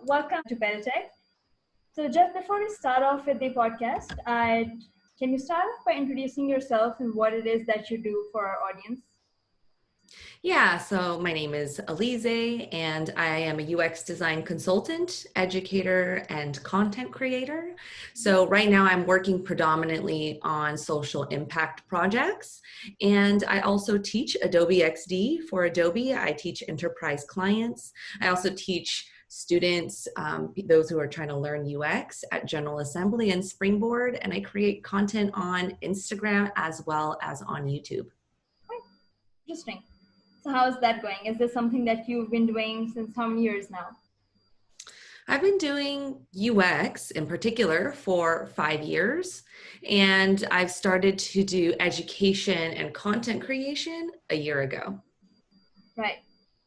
Welcome to Tech. So Jeff, before we start off with the podcast, can you start off by introducing yourself and what it is that you do for our audience? Yeah, so my name is Elizé, and I am a UX design consultant, educator, and content creator. So right now I'm working predominantly on social impact projects, and I also teach Adobe XD for Adobe. I teach enterprise clients. I also teach students, those who are trying to learn UX at General Assembly and Springboard, and I create content on Instagram as well as on YouTube. Interesting. So how's that going? Is this something that you've been doing since how many years now? I've been doing UX in particular for 5 years, and I've started to do education and content creation a year ago. Right.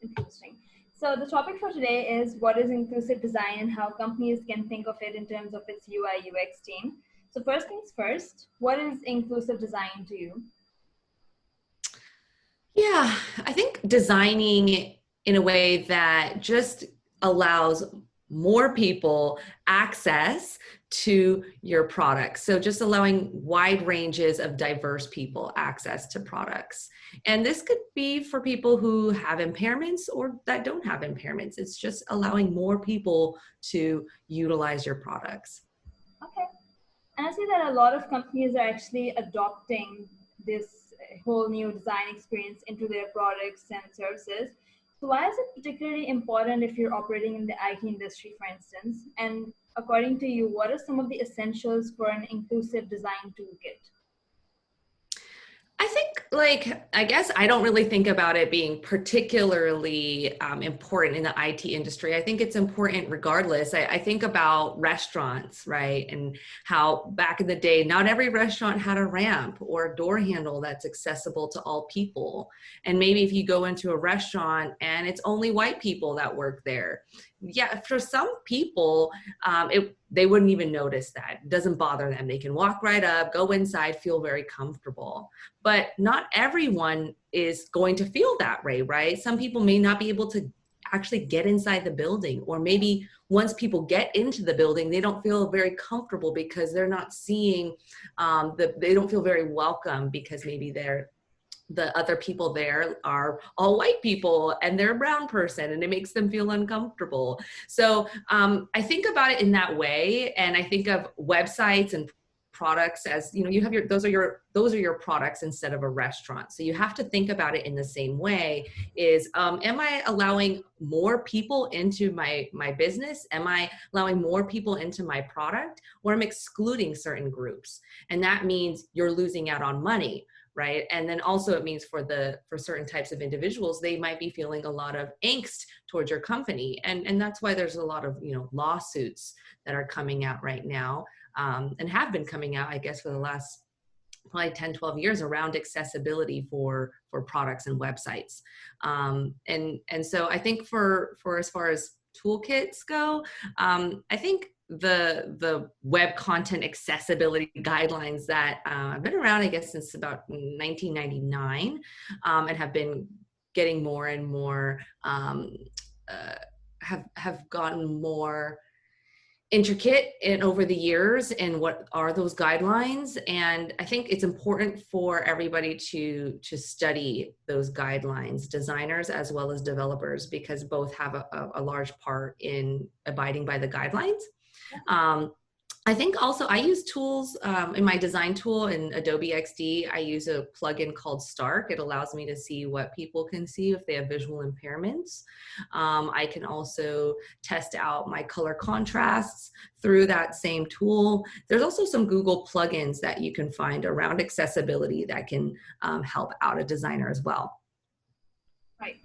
Interesting. So the topic for today is what is inclusive design and how companies can think of it in terms of its UI UX team. So first things first, what is inclusive design to you? Yeah, I think designing in a way that just allows more people access to your products. So just allowing wide ranges of diverse people access to products. And this could be for people who have impairments or that don't have impairments. It's just allowing more people to utilize your products. Okay. And I see that a lot of companies are actually adopting this whole new design experience into their products and services. So why is it particularly important if you're operating in the IT industry, for instance? And according to you, what are some of the essentials for an inclusive design toolkit? I think, I guess I don't really think about it being particularly important in the IT industry. I think it's important regardless. I think about restaurants, right? And how back in the day, not every restaurant had a ramp or a door handle that's accessible to all people. And maybe if you go into a restaurant and it's only white people that work there. Yeah, for some people, they wouldn't even notice that. It doesn't bother them. They can walk right up, go inside, feel very comfortable. But not everyone is going to feel that way, right? Some people may not be able to actually get inside the building, or maybe once people get into the building, they don't feel very comfortable because they're not seeing, they don't feel very welcome because maybe the other people there are all white people and they're a brown person and it makes them feel uncomfortable. So I think about it in that way. And I think of websites and products as, you have those are your products instead of a restaurant. So you have to think about it in the same way is, am I allowing more people into my business? Am I allowing more people into my product, or am I excluding certain groups? And that means you're losing out on money. Right. And then also it means for certain types of individuals, they might be feeling a lot of angst towards your company. And that's why there's a lot of, lawsuits that are coming out right now, and have been coming out, I guess, for the last probably 10, 12 years around accessibility for products and websites. And so I think for as far as toolkits go, I think the web content accessibility guidelines that have been around, I guess, since about 1999, and have been getting more and more, have gotten more intricate over the years and what are those guidelines. And I think it's important for everybody to study those guidelines, designers as well as developers, because both have a large part in abiding by the guidelines. I think also I use tools in my design tool in Adobe XD. I use a plugin called Stark. It allows me to see what people can see if they have visual impairments. I can also test out my color contrasts through that same tool. There's also some Google plugins that you can find around accessibility that can help out a designer as well. Right.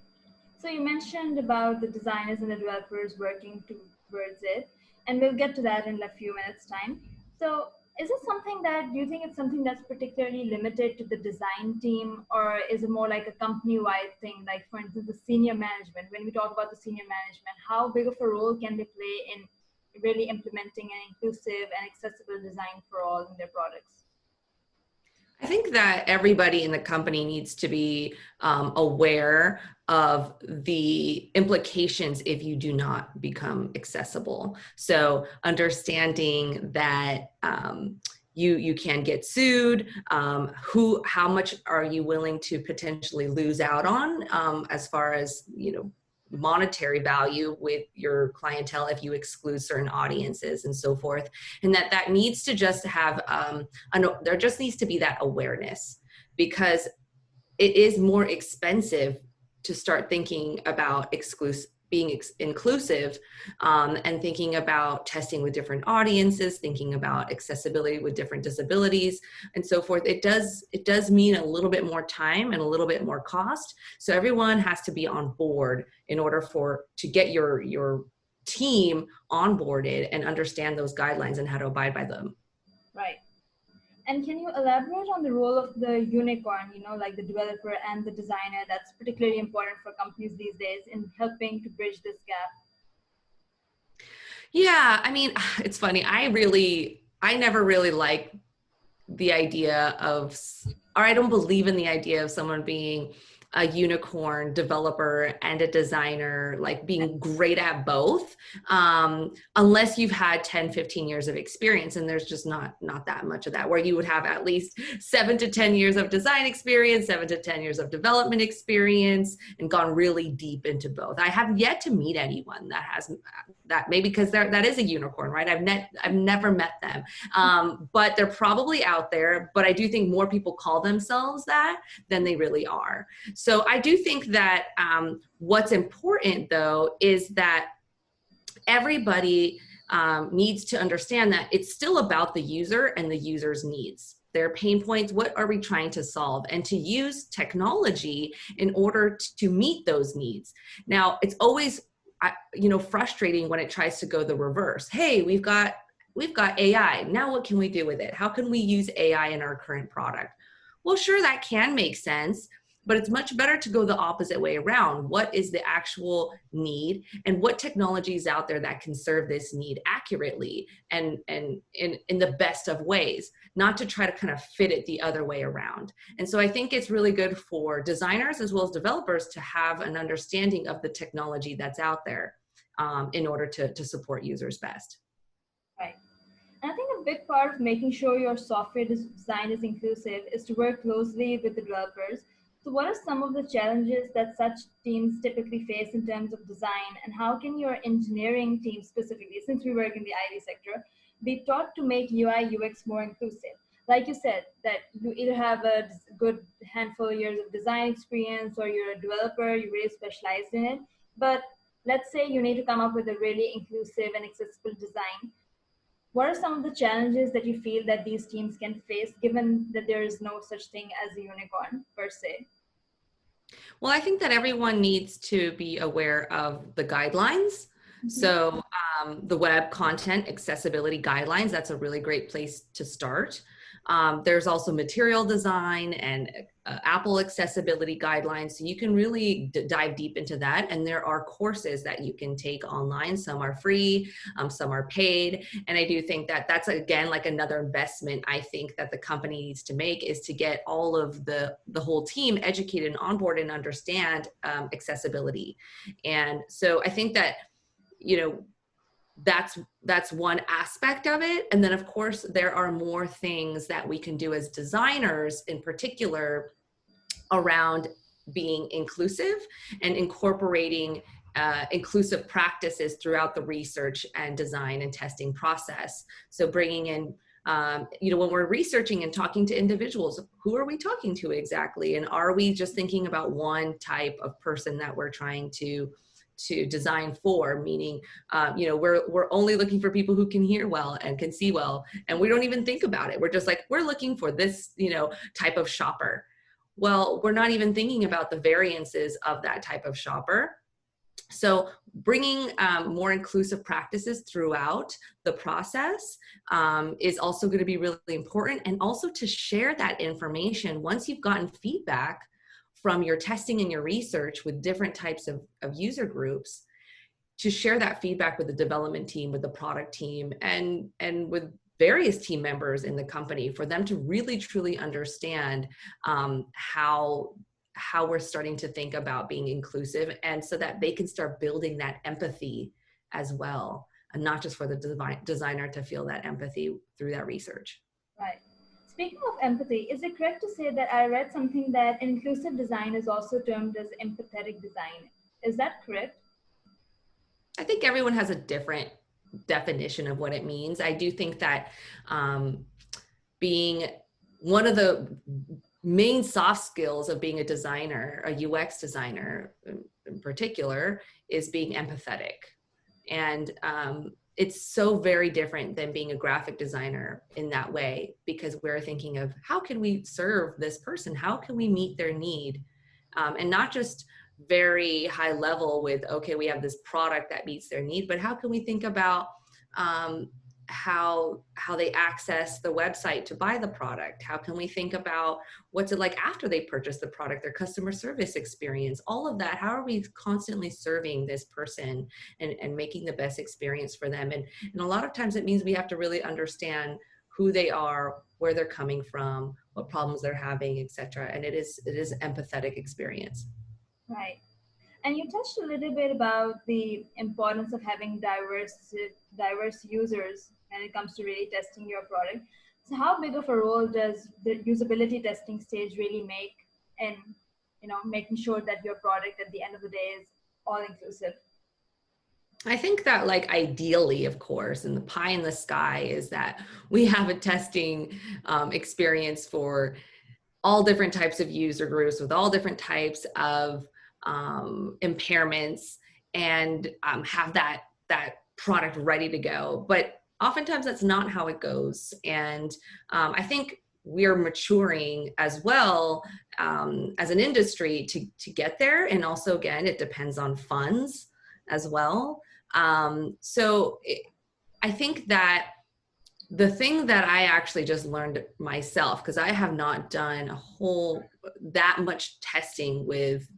So you mentioned about the designers and the developers working towards it, and we'll get to that in a few minutes' time. So is it something that, do you think it's something that's particularly limited to the design team, or is it more like a company-wide thing? Like, for instance, the senior management, when we talk about the senior management, how big of a role can they play in really implementing an inclusive and accessible design for all in their products? I think that everybody in the company needs to be aware of the implications if you do not become accessible. So understanding that you can get sued, how much are you willing to potentially lose out on as far as, monetary value with your clientele if you exclude certain audiences and so forth, and that needs to just have there just needs to be that awareness, because it is more expensive to start thinking about inclusive, and thinking about testing with different audiences, thinking about accessibility with different disabilities and so forth. It does mean a little bit more time and a little bit more cost. So everyone has to be on board in order to get your team onboarded and understand those guidelines and how to abide by them. Right. And can you elaborate on the role of the unicorn, like the developer and the designer, that's particularly important for companies these days in helping to bridge this gap? Yeah, I mean, it's funny. I never really liked the idea of, or I don't believe in the idea of someone being a unicorn developer and a designer, like being great at both, unless you've had 10, 15 years of experience. And there's just not that much of that, where you would have at least 7 to 10 years of design experience, 7 to 10 years of development experience, and gone really deep into both. I have yet to meet anyone that has that, maybe because that is a unicorn, right? I've never met them. But they're probably out there. But I do think more people call themselves that than they really are. So I do think that what's important, though, is that everybody needs to understand that it's still about the user and the user's needs, their pain points. What are we trying to solve? And to use technology in order to meet those needs. Now, it's always frustrating when it tries to go the reverse. Hey, we've got AI. Now what can we do with it? How can we use AI in our current product? Well, sure, that can make sense, but it's much better to go the opposite way around. What is the actual need, and what technology is out there that can serve this need accurately and in the best of ways, not to try to kind of fit it the other way around. And so I think it's really good for designers as well as developers to have an understanding of the technology that's out there in order to support users best. Right. And I think a big part of making sure your software design is inclusive is to work closely with the developers. So what are some of the challenges that such teams typically face in terms of design, and how can your engineering team specifically, since we work in the IT sector, be taught to make UI UX more inclusive? Like you said, that you either have a good handful of years of design experience or you're a developer, you really specialized in it. But let's say you need to come up with a really inclusive and accessible design. What are some of the challenges that you feel that these teams can face, given that there is no such thing as a unicorn per se? Well, I think that everyone needs to be aware of the guidelines. So the web content accessibility guidelines, that's a really great place to start. There's also material design and Apple accessibility guidelines. So you can really dive deep into that. And there are courses that you can take online. Some are free, some are paid. And I do think that that's, again, like another investment I think that the company needs to make, is to get all of the whole team educated and on board and understand accessibility. And so I think that, that's one aspect of it. And then of course there are more things that we can do as designers, in particular around being inclusive and incorporating inclusive practices throughout the research and design and testing process. So bringing in when we're researching and talking to individuals, who are we talking to exactly? And are we just thinking about one type of person that we're trying to design for? Meaning, we're only looking for people who can hear well and can see well, and we don't even think about it. We're just like, we're looking for this, type of shopper. Well, we're not even thinking about the variances of that type of shopper. So bringing more inclusive practices throughout the process is also going to be really important. And also to share that information once you've gotten feedback from your testing and your research with different types of user groups, to share that feedback with the development team, with the product team, and with various team members in the company for them to really truly understand how we're starting to think about being inclusive, and so that they can start building that empathy as well, and not just for the designer to feel that empathy through that research. Right. Speaking of empathy, is it correct to say that I read something that inclusive design is also termed as empathetic design? Is that correct? I think everyone has a different definition of what it means. I do think that being one of the main soft skills of being a designer, a UX designer in particular, is being empathetic. And it's so very different than being a graphic designer in that way, because we're thinking of how can we serve this person? How can we meet their need? And not just very high level with, okay, we have this product that meets their need, but how can we think about how they access the website to buy the product? How can we think about what's it like after they purchase the product, their customer service experience, all of that? How are we constantly serving this person and making the best experience for them? And a lot of times it means we have to really understand who they are, where they're coming from, what problems they're having, etc. And it is empathetic experience. Right. And you touched a little bit about the importance of having diverse users when it comes to really testing your product. So how big of a role does the usability testing stage really make in, making sure that your product at the end of the day is all inclusive? I think that, like, ideally, of course, and the pie in the sky is that we have a testing experience for all different types of user groups with all different types of impairments, and have that product ready to go. But oftentimes that's not how it goes. And I think we're maturing as well as an industry to get there. And also, again, it depends on funds as well. I think that the thing that I actually just learned myself, because I have not done that much testing with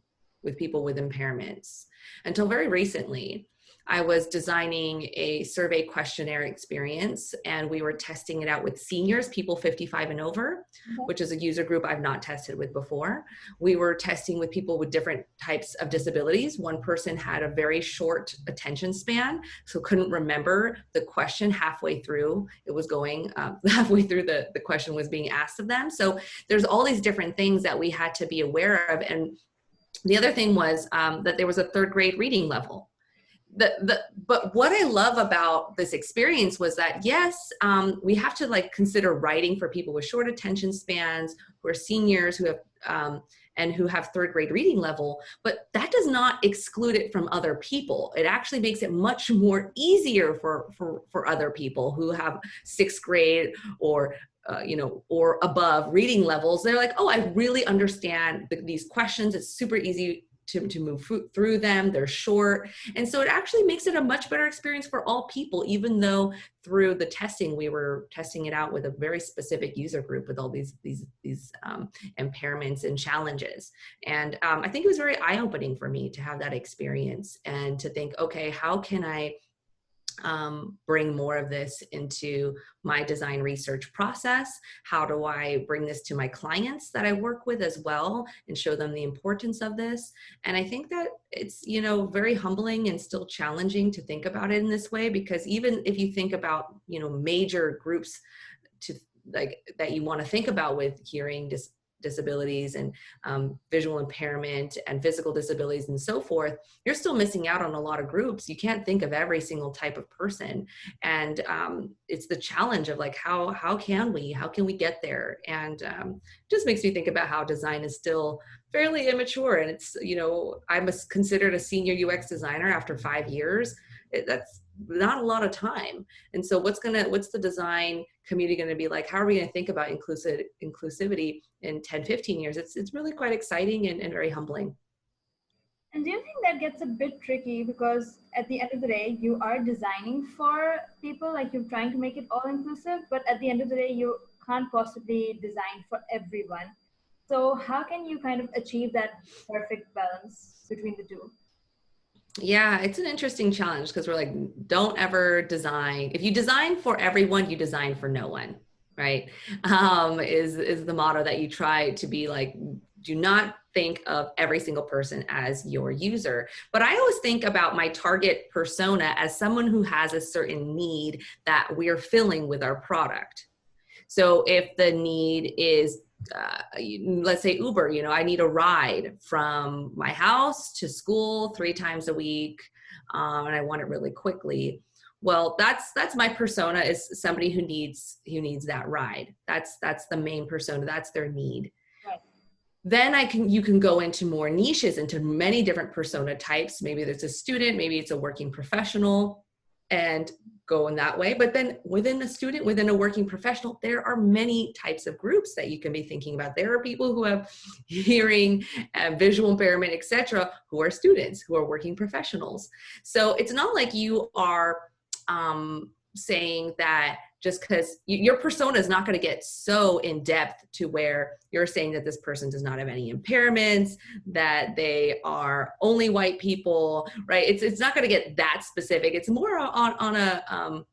people with impairments until very recently. I was designing a survey questionnaire experience, and we were testing it out with seniors, people 55 and over, which is a user group I've not tested with before. We were testing with people with different types of disabilities. One person had a very short attention span, so couldn't remember the question halfway through. It was going halfway through the question was being asked of them. So there's all these different things that we had to be aware of. And the other thing was that there was a third grade reading level. But what I love about this experience was that, yes, we have to, like, consider writing for people with short attention spans, who are seniors, who have and who have third grade reading level, but that does not exclude it from other people. It actually makes it much more easier for other people who have sixth grade or or above reading levels. They're like, oh, I really understand these questions. It's super easy to move through them. They're short. And so it actually makes it a much better experience for all people, even though through the testing, we were testing it out with a very specific user group with all these impairments and challenges. And I think it was very eye-opening for me to have that experience and to think, okay, how can I bring more of this into my design research process? How do I bring this to my clients that I work with as well and show them the importance of this? And I think that it's, very humbling and still challenging to think about it in this way, because even if you think about, major groups that you want to think about with hearing disabilities and visual impairment and physical disabilities and so forth, you're still missing out on a lot of groups. You can't think of every single type of person. And it's the challenge of, like, how can we get there? And just makes me think about how design is still fairly immature. And it's, I'm considered a senior UX designer after 5 years. That's not a lot of time. And so what's the design community going to be like? How are we going to think about inclusivity in 10, 15 years? It's really quite exciting and very humbling. And do you think that gets a bit tricky, because at the end of the day, you are designing for people, like you're trying to make it all inclusive, but at the end of the day, you can't possibly design for everyone. So how can you kind of achieve that perfect balance between the two? Yeah, it's an interesting challenge because we're like, don't ever design. If you design for everyone, you design for no one, right? Is the motto that you try to be like, do not think of every single person as your user. But I always think about my target persona as someone who has a certain need that we're filling with our product. So if the need is, let's say Uber, I need a ride from my house to school 3 times a week, and I want it really quickly. Well, that's my persona, is somebody who needs that ride. That's the main persona. That's their need. Right. Then you can go into more niches, into many different persona types. Maybe there's a student, maybe it's a working professional, and go in that way. But then within a student, within a working professional, there are many types of groups that you can be thinking about. There are people who have hearing, visual impairment, etc., who are students, who are working professionals. So it's not like you are saying that just because your persona is not going to get so in depth to where you're saying that this person does not have any impairments, that they are only white people, right? It's not going to get that specific. It's more on a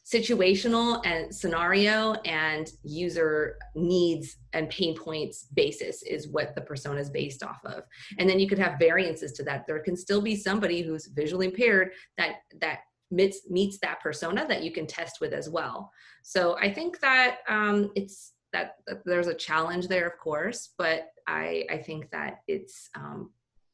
situational and scenario and user needs and pain points basis is what the persona is based off of. And then you could have variances to that. There can still be somebody who's visually impaired that meets that persona that you can test with as well. So I think that it's that there's a challenge there, of course, but I think that it's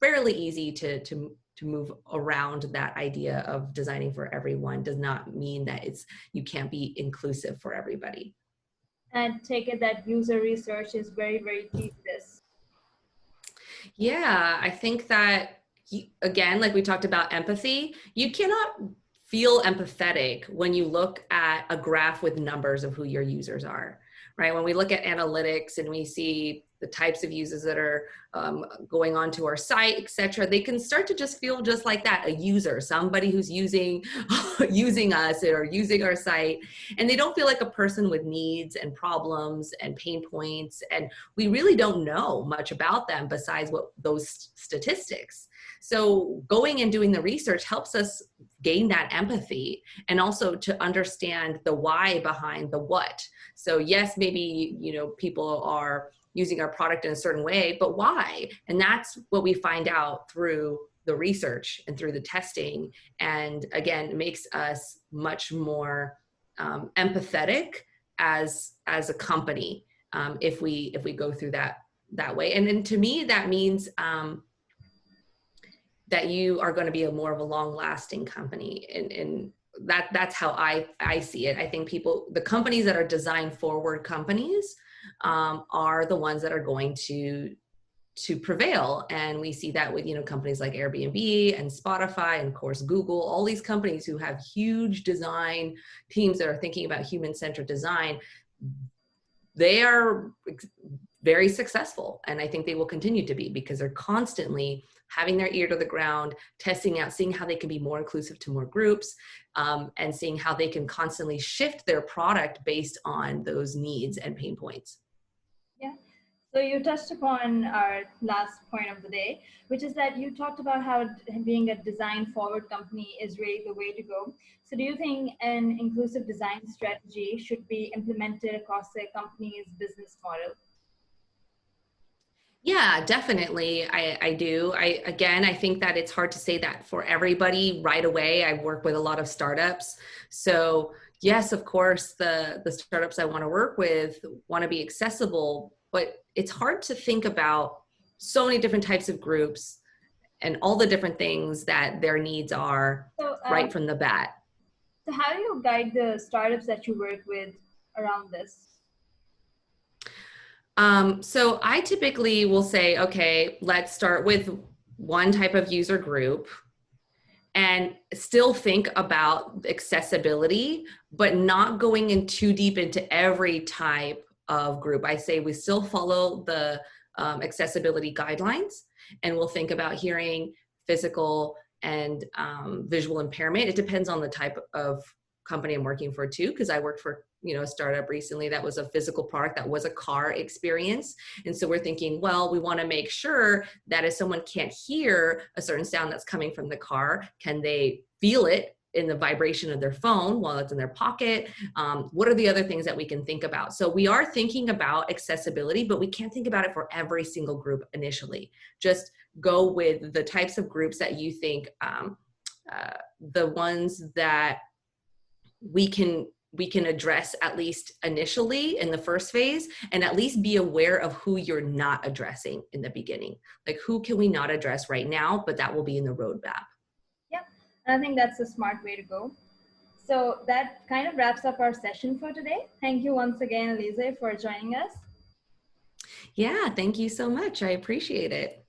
fairly easy to move around that idea of designing for everyone. Does not mean that you can't be inclusive for everybody. And I take it that user research is very, very key to this. Yeah, I think that, again, like we talked about empathy, you cannot feel empathetic when you look at a graph with numbers of who your users are, right? When we look at analytics and we see the types of users that are going onto our site, etc., they can start to just feel just like that, a user, somebody who's using us or using our site, and they don't feel like a person with needs and problems and pain points, and we really don't know much about them besides what those statistics. So going and doing the research helps us gain that empathy and also to understand the why behind the what. So yes, maybe, people are using our product in a certain way, but why? And that's what we find out through the research and through the testing. And again, it makes us much more empathetic as a company if we go through that way. And then to me, that means that you are going to be more of a long-lasting company, and that's how I see it. I think the companies that are design forward companies are the ones that are going to prevail. And we see that with companies like Airbnb and Spotify and of course Google, all these companies who have huge design teams that are thinking about human-centered design. They are very successful, and I think they will continue to be, because they're constantly having their ear to the ground, testing out, seeing how they can be more inclusive to more groups, and seeing how they can constantly shift their product based on those needs and pain points. Yeah. So you touched upon our last point of the day, which is that you talked about how being a design forward company is really the way to go. So do you think an inclusive design strategy should be implemented across a company's business model? Yeah, definitely. I do. I think that it's hard to say that for everybody right away. I work with a lot of startups. So yes, of course, the startups I want to work with want to be accessible, but it's hard to think about so many different types of groups and all the different things that their needs are So, right from the bat. so how do you guide the startups that you work with around this? So I typically will say, okay, let's start with one type of user group and still think about accessibility, but not going in too deep into every type of group. I say we still follow the accessibility guidelines, and we'll think about hearing, physical, and visual impairment. It depends on the type of company I'm working for too, because I worked for, a startup recently that was a physical product that was a car experience. And so we're thinking, well, we want to make sure that if someone can't hear a certain sound that's coming from the car, can they feel it in the vibration of their phone while it's in their pocket? What are the other things that we can think about? So we are thinking about accessibility, but we can't think about it for every single group initially. Just go with the types of groups that you think, the ones that we can address at least initially in the first phase, and at least be aware of who you're not addressing in the beginning. Like, who can we not address right now, but that will be in the roadmap. Yep, I think that's a smart way to go. So that kind of wraps up our session for today. Thank you once again, Elizé, for joining us. Yeah, thank you so much. I appreciate it.